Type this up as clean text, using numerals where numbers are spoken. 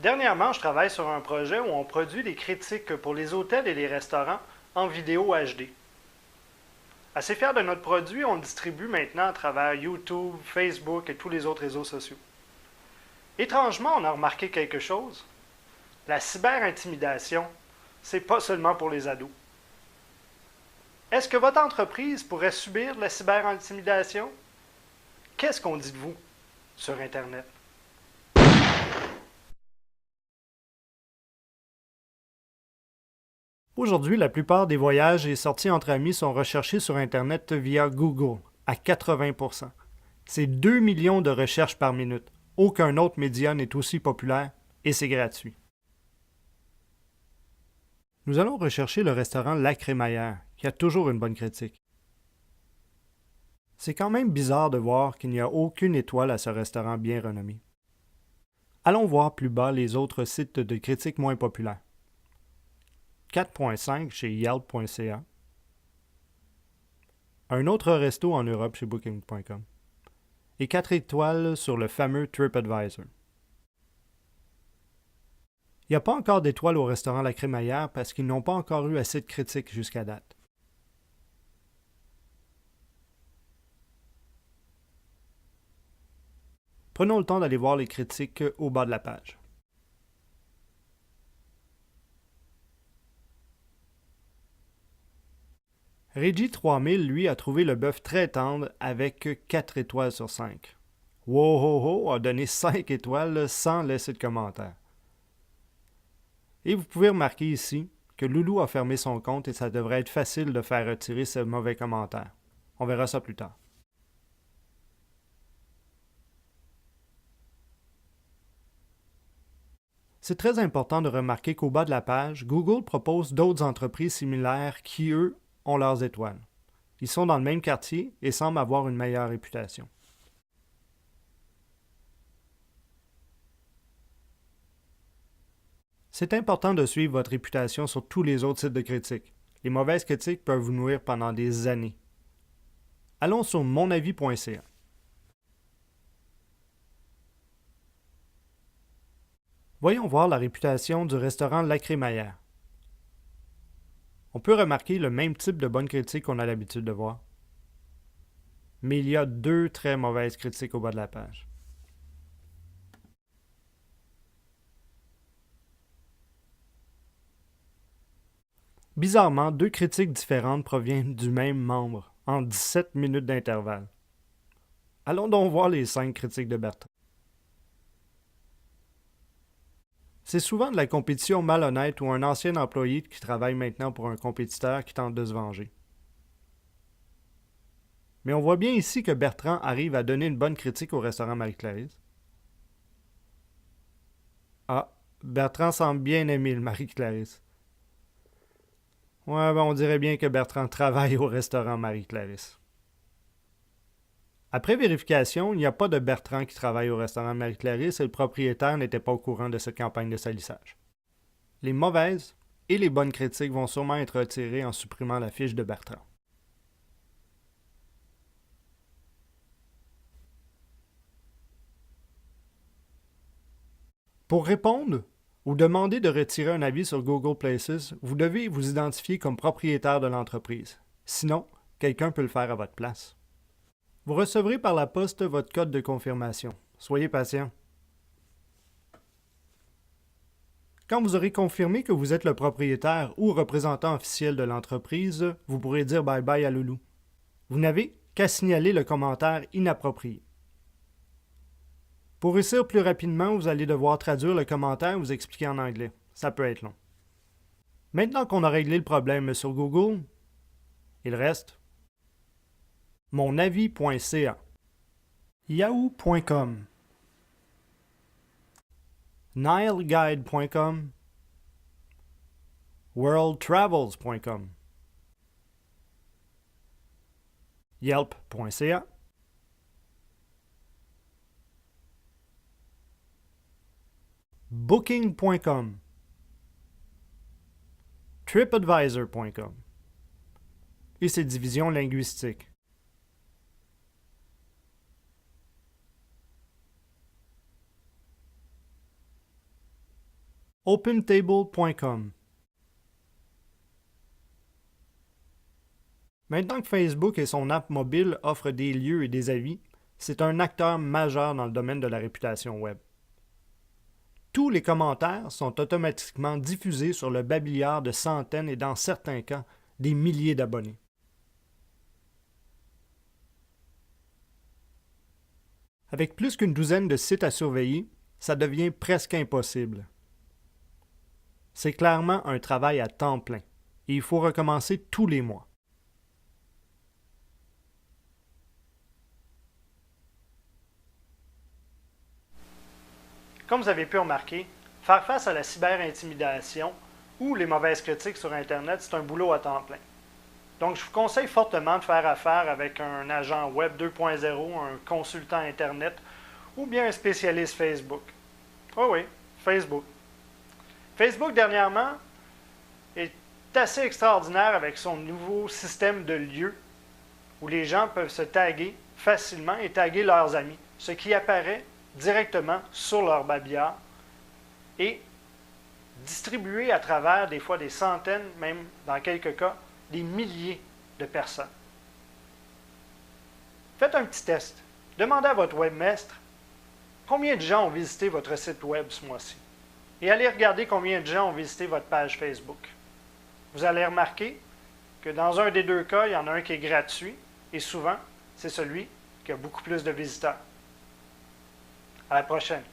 Dernièrement, je travaille sur un projet où on produit des critiques pour les hôtels et les restaurants en vidéo HD. Assez fiers de notre produit, on le distribue maintenant à travers YouTube, Facebook et tous les autres réseaux sociaux. Étrangement, on a remarqué quelque chose. La cyber-intimidation, c'est pas seulement pour les ados. Est-ce que votre entreprise pourrait subir de la cyber-intimidation? Qu'est-ce qu'on dit de vous sur Internet? Aujourd'hui, la plupart des voyages et sorties entre amis sont recherchés sur Internet via Google, à 80%. C'est 2 millions de recherches par minute. Aucun autre média n'est aussi populaire et c'est gratuit. Nous allons rechercher le restaurant La Crémaillère, qui a toujours une bonne critique. C'est quand même bizarre de voir qu'il n'y a aucune étoile à ce restaurant bien renommé. Allons voir plus bas les autres sites de critiques moins populaires. 4.5 chez Yelp.ca. Un autre resto en Europe chez Booking.com. Et 4 étoiles sur le fameux TripAdvisor. Il n'y a pas encore d'étoiles au restaurant La Crémaillère parce qu'ils n'ont pas encore eu assez de critiques jusqu'à date. Prenons le temps d'aller voir les critiques au bas de la page. Reggie 3000, lui, a trouvé le bœuf très tendre avec 4 étoiles sur 5. Wohoho a donné 5 étoiles sans laisser de commentaire. Et vous pouvez remarquer ici que Loulou a fermé son compte et ça devrait être facile de faire retirer ce mauvais commentaire. On verra ça plus tard. C'est très important de remarquer qu'au bas de la page, Google propose d'autres entreprises similaires qui, eux, ont leurs étoiles. Ils sont dans le même quartier et semblent avoir une meilleure réputation. C'est important de suivre votre réputation sur tous les autres sites de critiques. Les mauvaises critiques peuvent vous nuire pendant des années. Allons sur monavis.ca. Voyons voir la réputation du restaurant La Crémaillère. On peut remarquer le même type de bonnes critiques qu'on a l'habitude de voir. Mais il y a 2 très mauvaises critiques au bas de la page. Bizarrement, 2 critiques différentes proviennent du même membre, en 17 minutes d'intervalle. Allons donc voir les 5 critiques de Bertrand. C'est souvent de la compétition malhonnête ou un ancien employé qui travaille maintenant pour un compétiteur qui tente de se venger. Mais on voit bien ici que Bertrand arrive à donner une bonne critique au restaurant Marie-Clarisse. Ah, Bertrand semble bien aimer le Marie-Clarisse. Ouais, ben on dirait bien que Bertrand travaille au restaurant Marie-Clarisse. Après vérification, il n'y a pas de Bertrand qui travaille au restaurant Marie-Clarisse et le propriétaire n'était pas au courant de cette campagne de salissage. Les mauvaises et les bonnes critiques vont sûrement être retirées en supprimant la fiche de Bertrand. Pour répondre ou demander de retirer un avis sur Google Places, vous devez vous identifier comme propriétaire de l'entreprise. Sinon, quelqu'un peut le faire à votre place. Vous recevrez par la poste votre code de confirmation. Soyez patient. Quand vous aurez confirmé que vous êtes le propriétaire ou représentant officiel de l'entreprise, vous pourrez dire bye-bye à Loulou. Vous n'avez qu'à signaler le commentaire inapproprié. Pour réussir plus rapidement, vous allez devoir traduire le commentaire et vous expliquer en anglais. Ça peut être long. Maintenant qu'on a réglé le problème sur Google, il reste monavis.ca, yahoo.com, nileguide.com, worldtravels.com, yelp.ca, booking.com, tripadvisor.com et ses divisions linguistiques. OpenTable.com. Maintenant que Facebook et son app mobile offrent des lieux et des avis, c'est un acteur majeur dans le domaine de la réputation web. Tous les commentaires sont automatiquement diffusés sur le babillard de centaines et dans certains cas, des milliers d'abonnés. Avec plus qu'une douzaine de sites à surveiller, ça devient presque impossible. C'est clairement un travail à temps plein et il faut recommencer tous les mois. Comme vous avez pu remarquer, faire face à la cyber-intimidation ou les mauvaises critiques sur Internet, c'est un boulot à temps plein. Donc, je vous conseille fortement de faire affaire avec un agent web 2.0, un consultant Internet ou bien un spécialiste Facebook. Oh oui, Facebook. Facebook, dernièrement, est assez extraordinaire avec son nouveau système de lieux où les gens peuvent se taguer facilement et taguer leurs amis, ce qui apparaît directement sur leur babillard et distribué à travers des fois des centaines, même dans quelques cas, des milliers de personnes. Faites un petit test. Demandez à votre webmestre combien de gens ont visité votre site web ce mois-ci et allez regarder combien de gens ont visité votre page Facebook. Vous allez remarquer que dans un des deux cas, il y en a un qui est gratuit et souvent, c'est celui qui a beaucoup plus de visiteurs. À la prochaine.